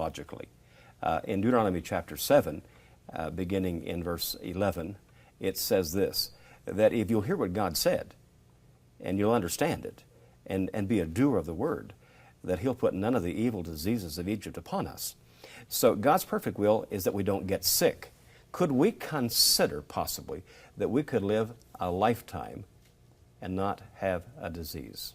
logically. In Deuteronomy chapter 7, beginning in verse 11, it says this, that if you'll hear what God said, and you'll understand it, and be a doer of the word, that He'll put none of the evil diseases of Egypt upon us. So God's perfect will is that we don't get sick. Could we consider possibly that we could live a lifetime and not have a disease?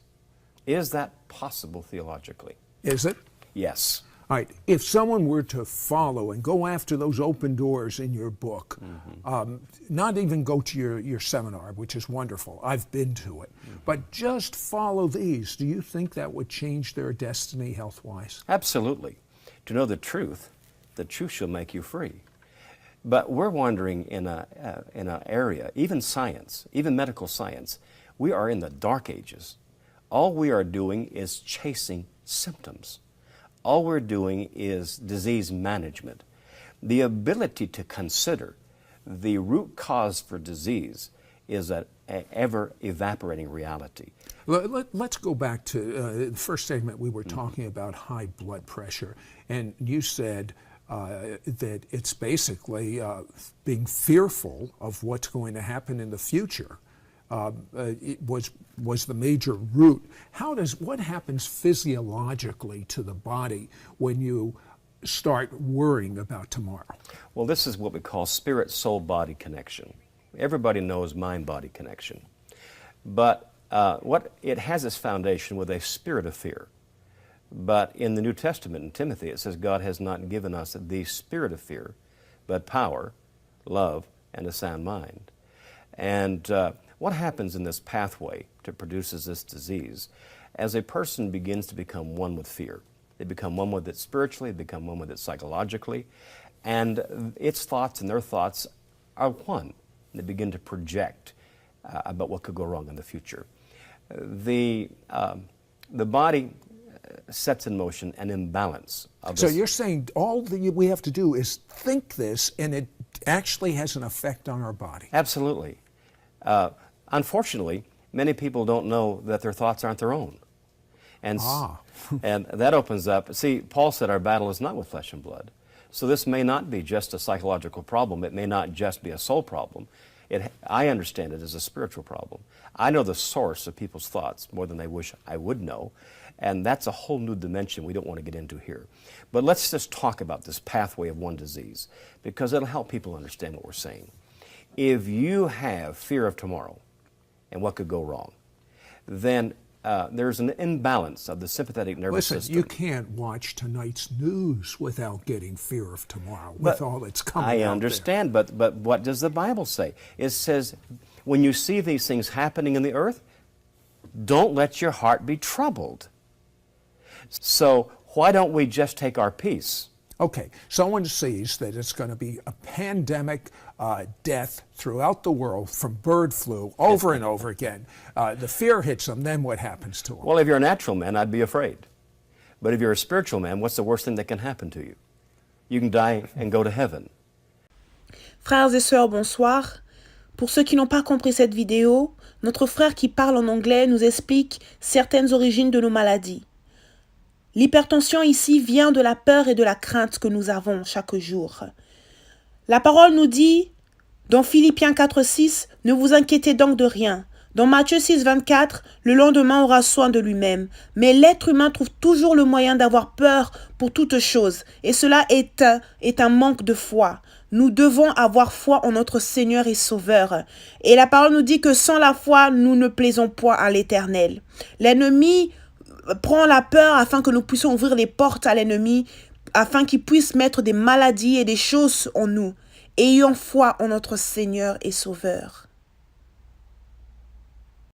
Is that possible theologically? Is it? Yes. All right. If someone were to follow and go after those open doors in your book, not even go to your seminar, which is wonderful, I've been to it, but just follow these, do you think that would change their destiny health-wise? Absolutely. To know the truth shall make you free. But we're wondering in an area, even science, even medical science, we are in the dark ages. All we are doing is chasing symptoms. All we're doing is disease management. The ability to consider the root cause for disease is an ever-evaporating reality. Let's go back to the first segment. We were talking about high blood pressure, and you said that it's basically being fearful of what's going to happen in the future. It was the major root. What happens physiologically to the body when you start worrying about tomorrow? Well, this is what we call spirit-soul-body connection. Everybody knows mind-body connection. But it has its foundation with a spirit of fear. But in the New Testament, in Timothy, it says God has not given us the spirit of fear, but power, love, and a sound mind. And what happens in this pathway that produces this disease? As a person begins to become one with fear, they become one with it spiritually, they become one with it psychologically, and its thoughts and their thoughts are one. They begin to project about what could go wrong in the future. The body sets in motion an imbalance of this. So you're saying all we have to do is think this, and it actually has an effect on our body? Absolutely. Unfortunately, many people don't know that their thoughts aren't their own. And, and that opens up. See, Paul said our battle is not with flesh and blood. So this may not be just a psychological problem. It may not just be a soul problem. I understand it as a spiritual problem. I know the source of people's thoughts more than they wish I would know. And that's a whole new dimension we don't want to get into here. But let's just talk about this pathway of one disease, because it'll help people understand what we're saying. If you have fear of tomorrow and what could go wrong, then there's an imbalance of the sympathetic nervous system. Listen, you can't watch tonight's news without getting fear of tomorrow, with all that's coming out there. I understand, but what does the Bible say? It says, when you see these things happening in the earth, don't let your heart be troubled. So why don't we just take our peace? Okay, someone sees that it's going to be a pandemic death throughout the world from bird flu over and over again. The fear hits them, then what happens to them? Well, if you're a natural man, I'd be afraid. But if you're a spiritual man, what's the worst thing that can happen to you? You can die and go to heaven. Frères et sœurs, bonsoir. Pour ceux qui n'ont pas compris cette vidéo, notre frère qui parle en anglais nous explique certaines origines de nos maladies. L'hypertension ici vient de la peur et de la crainte que nous avons chaque jour. La parole nous dit, dans Philippiens 4:6, ne vous inquiétez donc de rien. Dans Matthieu 6:24, le lendemain aura soin de lui-même. Mais l'être humain trouve toujours le moyen d'avoir peur pour toute chose. Et cela est un manque de foi. Nous devons avoir foi en notre Seigneur et Sauveur. Et la parole nous dit que sans la foi, nous ne plaisons point à l'Éternel. L'ennemi prend la peur afin que nous puissions ouvrir les portes à l'ennemi, afin qu'il puisse mettre des maladies et des choses en nous. Ayons foi en notre Seigneur et Sauveur.